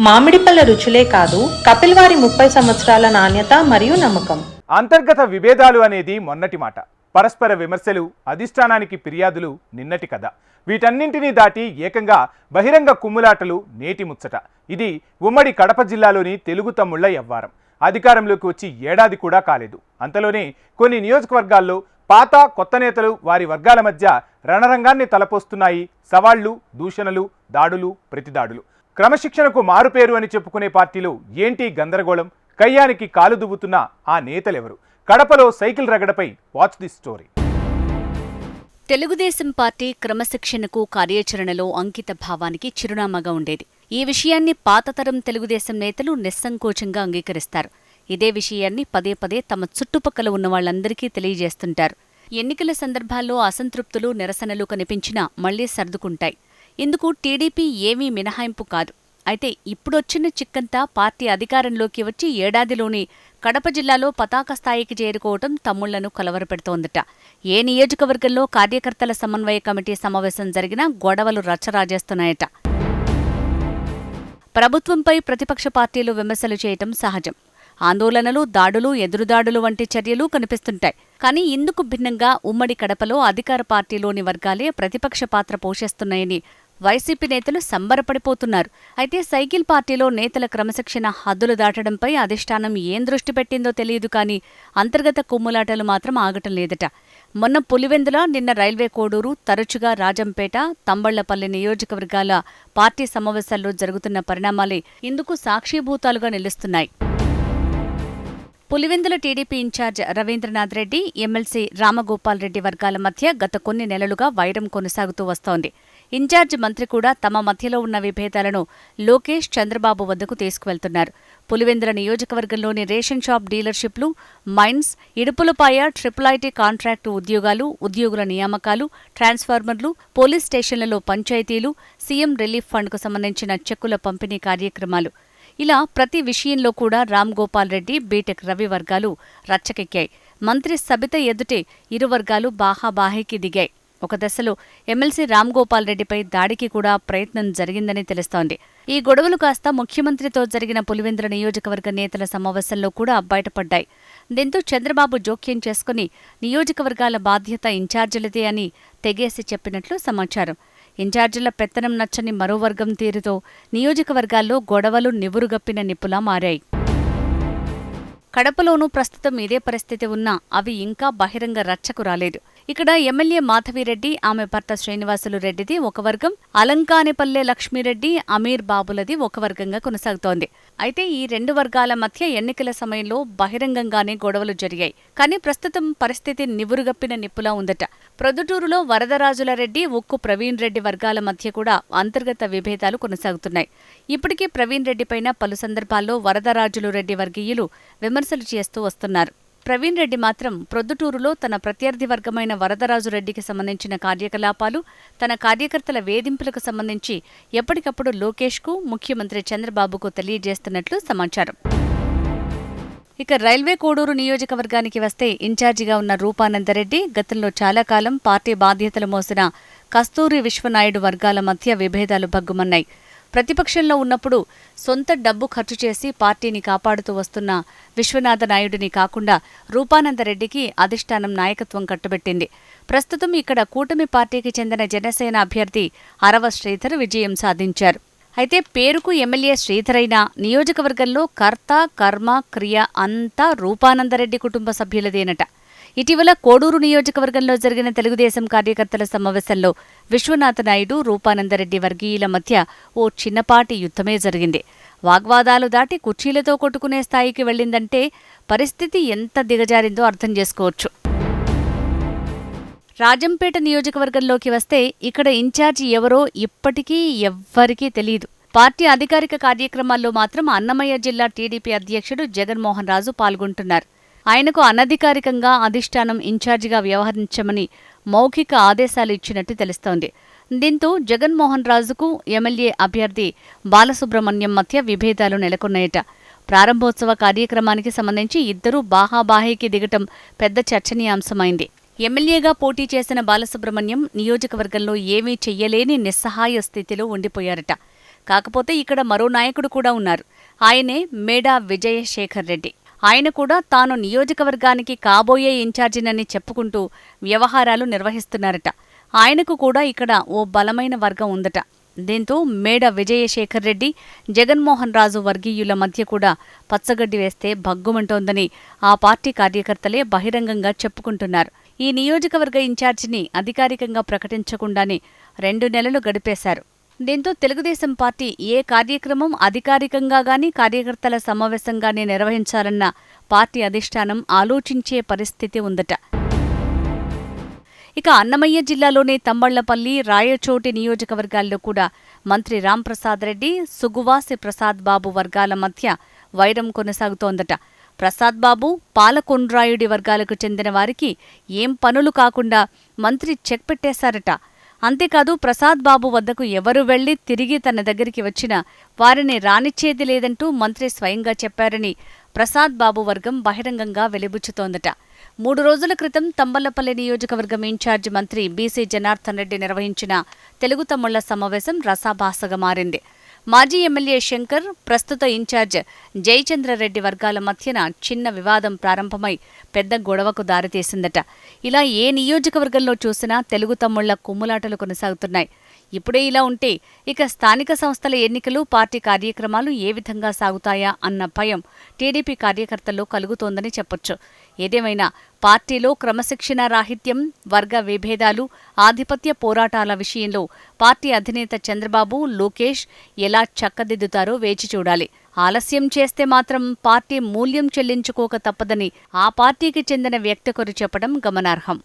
మామిడిపళ్ళ రుచులే కాదు, కపిల్ వారి 30 సంవత్సరాల నాణ్యత మరియు నమ్మకం. అంతర్గత విభేదాలు అనేది మొన్నటి మాట. పరస్పర విమర్శలు, అధిష్టానానికి ఫిర్యాదులు నిన్నటి కథ. వీటన్నింటినీ దాటి ఏకంగా బహిరంగ కుమ్ములాటలు నేటి ముచ్చట. ఇది ఉమ్మడి కడప జిల్లాలోని తెలుగు తమ్ముళ్ల యవ్వారం. అధికారంలోకి వచ్చి ఏడాది కూడా కాలేదు. అంతలోనే కొన్ని నియోజకవర్గాల్లో పాత కొత్త నేతలు వారి వర్గాల మధ్య రణరంగాన్ని తలపోస్తున్నాయి. సవాళ్లు, దూషణలు, దాడులు, ప్రతిదాడులు. క్రమశిక్షణకు మారుపేరు అని చెప్పుకునే పార్టీలో ఏంటి గందరగోళం? కయ్యానికి కాలు దువ్వుతున్న ఆ నేతలెవరు? కడపలో సైకిల్ రగడపై watch the story. Telugu Desam party క్రమశిక్షణకు కార్యాచరణలో అంకిత భావానికి చిరునామాగా ఉండేది. ఈ విషయాన్ని పాతతరం తెలుగుదేశం నేతలు నిస్సంకోచంగా అంగీకరిస్తారు. ఇదే విషయాన్ని పదే పదే తమ చుట్టుపక్కల ఉన్న వాళ్లందరికీ తెలియజేస్తుంటారు. ఎన్నికల సందర్భాల్లో అసంతృప్తులు, నిరసనలు కనిపించినా మళ్లీ సర్దుకుంటాయి. ఇందుకు టీడీపీ ఏమీ మినహాయింపు కాదు. అయితే ఇప్పుడొచ్చిన చిక్కంతా పార్టీ అధికారంలోకి వచ్చి ఏడాదిలోనే కడప జిల్లాలో పతాక స్థాయికి చేరుకోవటం తమ్ముళ్లను కలవరపెడుతోందట. ఏ నియోజకవర్గంలో కార్యకర్తల సమన్వయ కమిటీ సమావేశం జరిగినా గొడవలు రచ్చరాజేస్తున్నాయట. ప్రభుత్వంపై ప్రతిపక్ష పార్టీలు విమర్శలు చేయటం సహజం. ఆందోళనలు, దాడులు, ఎదురుదాడులు వంటి చర్యలు కనిపిస్తుంటాయి. కానీ ఇందుకు భిన్నంగా ఉమ్మడి కడపలో అధికార పార్టీలోని వర్గాలే ప్రతిపక్ష పాత్ర పోషిస్తున్నాయని వైసీపీ నేతలు సంబరపడిపోతున్నారు. అయితే సైకిల్ పార్టీలో నేతల క్రమశిక్షణ హద్దులు దాటడంపై అధిష్టానం ఏం దృష్టి పెట్టిందో తెలియదు. కానీ అంతర్గత కుమ్ములాటలు మాత్రం ఆగటం లేదట. మొన్న పులివెందుల, నిన్న రైల్వే కోడూరు, తరచుగా రాజంపేట, తంబళ్లపల్లి నియోజకవర్గాల పార్టీ సమావేశాల్లో జరుగుతున్న పరిణామాలే ఇందుకు సాక్షిభూతాలుగా నిలుస్తున్నాయి. Pulivendula TDP incharge Ravindranath Reddy, MLC Ramagopal Reddy వర్గాల మధ్య గత కొన్ని నెలలుగా వైరం కొనసాగుతూ వస్తోంది. ఇన్ఛార్జ్ మంత్రి కూడా తమ మధ్యలో ఉన్న విభేదాలను లోకేష్, చంద్రబాబు వద్దకు తీసుకువెళ్తున్నారు. పులివెందుల నియోజకవర్గంలోని రేషన్ షాప్ డీలర్షిప్లు, mines, Idupulapaya triple IT contract ఉద్యోగాలు, ఉద్యోగుల నియామకాలు, ట్రాన్స్ఫార్మర్లు, పోలీస్ స్టేషన్లలో పంచాయతీలు, సీఎం రిలీఫ్ ఫండ్కు సంబంధించిన చెక్కుల పంపిణీ కార్యక్రమాలు, ఇలా ప్రతి విషయంలో కూడా రామ్ గోపాల్ రెడ్డి, బీటెక్ రవి వర్గాలు రచ్చకెక్కాయి. మంత్రి సబిత ఎదుటే ఇరు వర్గాలు బాహాబాహీకి దిగాయి. ఒక దశలో ఎమ్మెల్సీ రామ్ గోపాల్ రెడ్డిపై దాడికి కూడా ప్రయత్నం జరిగిందని తెలుస్తోంది. ఈ గొడవలు కాస్త ముఖ్యమంత్రితో జరిగిన పులివెందుల నియోజకవర్గ నేతల సమావేశంలో కూడా బయటపడ్డాయి. దీంతో చంద్రబాబు జోక్యం చేసుకుని నియోజకవర్గాల బాధ్యత ఇన్ఛార్జీలదే అని తెగేసి చెప్పినట్లు సమాచారం. ఇన్ఛార్జీల పెత్తనం నచ్చని మరో వర్గం తీరుతో నియోజకవర్గాల్లో గొడవలు నివురుగప్పిన నిప్పులా మారాయి. కడపలోనూ ప్రస్తుతం ఇదే పరిస్థితి ఉన్నా అవి ఇంకా బహిరంగ రచ్చకు రాలేదు. ఇక్కడ ఎమ్మెల్యే మాధవిరెడ్డి, ఆమె భర్త శ్రీనివాసులు రెడ్డిది ఒక వర్గం, అలంకానిపల్లె లక్ష్మీరెడ్డి, అమీర్ బాబులది ఒక వర్గంగా కొనసాగుతోంది. అయితే ఈ రెండు వర్గాల మధ్య ఎన్నికల సమయంలో బహిరంగంగానే గొడవలు జరిగాయి. కానీ ప్రస్తుతం పరిస్థితి నివురుగప్పిన నిప్పులా ఉందట. ప్రొద్దుటూరులో వరదరాజుల రెడ్డి, ఉక్కు ప్రవీణ్ రెడ్డి వర్గాల మధ్య కూడా అంతర్గత విభేదాలు కొనసాగుతున్నాయి. ఇప్పటికీ ప్రవీణ్ రెడ్డిపైన పలు సందర్భాల్లో వరదరాజులు రెడ్డి వర్గీయులు విమర్శలు చేస్తూ వస్తున్నారు. ప్రవీణ్ రెడ్డి మాత్రం ప్రొద్దుటూరులో తన ప్రత్యర్థి వర్గమైన వరదరాజు రెడ్డికి సంబంధించిన కార్యకలాపాలు, తన కార్యకర్తల వేధింపులకు సంబంధించి ఎప్పటికప్పుడు లోకేష్కు, ముఖ్యమంత్రి చంద్రబాబుకు తెలియజేస్తున్నట్లు సమాచారం. ఇక రైల్వే కోడూరు నియోజకవర్గానికి వస్తే ఇన్ఛార్జిగా ఉన్న రూపానందరెడ్డి, గతంలో చాలా కాలం పార్టీ బాధ్యతలు మోసిన కస్తూరి విశ్వనాయుడు వర్గాల మధ్య విభేదాలు భగ్గుమన్నాయి. ప్రతిపక్షంలో ఉన్నప్పుడు సొంత డబ్బు ఖర్చు చేసి పార్టీని కాపాడుతూ వస్తున్న విశ్వనాథ నాయుడిని కాకుండా రూపానందరెడ్డికి అధిష్టానం నాయకత్వం కట్టబెట్టింది. ప్రస్తుతం ఇక్కడ కూటమి పార్టీకి చెందిన జనసేన అభ్యర్థి అరవ శ్రీధర్ విజయం సాధించారు. అయితే పేరుకు ఎమ్మెల్యే శ్రీధర్ అయినా నియోజకవర్గంలో కర్త, కర్మ, క్రియ అంతా రూపానందరెడ్డి కుటుంబ సభ్యులదేనట. ఇటీవల కోడూరు నియోజకవర్గంలో జరిగిన తెలుగుదేశం కార్యకర్తల సమావేశంలో విశ్వనాథ నాయుడు, రూపానందరెడ్డి వర్గీయుల మధ్య ఓ చిన్నపాటి యుద్ధమే జరిగింది. వాగ్వాదాలు దాటి కుర్చీలతో కొట్టుకునే స్థాయికి వెళ్లిందంటే పరిస్థితి ఎంత దిగజారిందో అర్థం చేసుకోవచ్చు. రాజంపేట నియోజకవర్గంలోకి వస్తే ఇక్కడ ఇన్ఛార్జి ఎవరో ఇప్పటికీ ఎవ్వరికీ తెలియదు. పార్టీ అధికారిక కార్యక్రమాల్లో మాత్రం అన్నమయ్య జిల్లా టీడీపీ అధ్యక్షుడు జగన్మోహన్ రాజు పాల్గొంటున్నారు. ఆయనకు అనధికారికంగా అధిష్టానం ఇన్ఛార్జిగా వ్యవహరించమని మౌఖిక ఆదేశాలు ఇచ్చినట్టు తెలుస్తోంది. దీంతో జగన్మోహన్ రాజుకు ఎమ్మెల్యే అభ్యర్థి బాలసుబ్రహ్మణ్యం మధ్య విభేదాలు నెలకొన్నాయట. ప్రారంభోత్సవ కార్యక్రమానికి సంబంధించి ఇద్దరూ బాహాబాహీకి దిగటం పెద్ద చర్చనీయాంశమైంది. ఎమ్మెల్యేగా పోటీ చేసిన బాలసుబ్రహ్మణ్యం నియోజకవర్గంలో ఏమీ చెయ్యలేని నిస్సహాయ స్థితిలో ఉండిపోయారట. కాకపోతే ఇక్కడ మరో నాయకుడు కూడా ఉన్నారు. ఆయనే మేడా విజయశేఖర్ రెడ్డి. ఆయన కూడా తాను నియోజకవర్గానికి కాబోయే ఇన్ఛార్జినని చెప్పుకుంటూ వ్యవహారాలు నిర్వహిస్తున్నారట. ఆయనకు కూడా ఇక్కడ ఓ బలమైన వర్గం ఉందట. దీంతో మేడ విజయశేఖర్ రెడ్డి, జగన్మోహన్ రాజు వర్గీయుల మధ్య కూడా పచ్చగడ్డి వేస్తే భగ్గుమంటోందని ఆ పార్టీ కార్యకర్తలే బహిరంగంగా చెప్పుకుంటున్నారు. ఈ నియోజకవర్గ ఇన్ఛార్జిని అధికారికంగా ప్రకటించకుండానే 2 నెలలు గడిపేశారు. దీంతో తెలుగుదేశం పార్టీ ఏ కార్యక్రమం అధికారికంగా గానీ కార్యకర్తల సమావేశంగానే నిర్వహించాలన్న పార్టీ అధిష్టానం ఆలోచించే పరిస్థితి ఉందట. ఇక అన్నమయ్య జిల్లాలోని తంబళ్లపల్లి, రాయచోటి నియోజకవర్గాల్లో కూడా మంత్రి రాంప్రసాద్ రెడ్డి, సుగువాసి ప్రసాద్ బాబు వర్గాల మధ్య వైరం కొనసాగుతోందట. ప్రసాద్ బాబు, పాలకొండ్రాయుడి వర్గాలకు చెందిన వారికి ఏం పనులు కాకుండా మంత్రి చెక్ పెట్టేశారట. అంతేకాదు ప్రసాద్ బాబు వద్దకు ఎవరు వెళ్లి తిరిగి తన దగ్గరికి వచ్చినా వారిని రానిచ్చేది లేదంటూ మంత్రి స్వయంగా చెప్పారని ప్రసాద్ బాబు వర్గం బహిరంగంగా వెలిబుచ్చుతోందట. 3 రోజుల క్రితం తంబళ్లపల్లి నియోజకవర్గం ఇన్ఛార్జి మంత్రి బీసీ జనార్దన్ రెడ్డి నిర్వహించిన తెలుగు తమ్ముళ్ల సమావేశం రసాభాసగా మారింది. మాజీ ఎమ్మెల్యే శంకర్, ప్రస్తుత ఇన్ఛార్జ్ జయచంద్రరెడ్డి వర్గాల మధ్యన చిన్న వివాదం ప్రారంభమై పెద్ద గొడవకు దారితీసిందట. ఇలా ఏ నియోజకవర్గంలో చూసినా తెలుగు తమ్ముళ్ల కుమ్ములాటలు కొనసాగుతున్నాయి. ఇప్పుడే ఇలా ఉంటే ఇక స్థానిక సంస్థల ఎన్నికలు, పార్టీ కార్యక్రమాలు ఏ విధంగా సాగుతాయా అన్న భయం టీడీపీ కార్యకర్తల్లో కలుగుతోందని చెప్పొచ్చు. ఏదేమైనా పార్టీలో క్రమశిక్షణా రాహిత్యం, వర్గ విభేదాలు, ఆధిపత్య పోరాటాల విషయంలో పార్టీ అధినేత చంద్రబాబు, లోకేష్ ఎలా చక్కదిద్దుతారో వేచి చూడాలి. ఆలస్యం చేస్తే మాత్రం పార్టీ మూల్యం చెల్లించుకోక తప్పదని ఆ పార్టీకి చెందిన వ్యక్తి ఒకరు చెప్పడం గమనార్హం.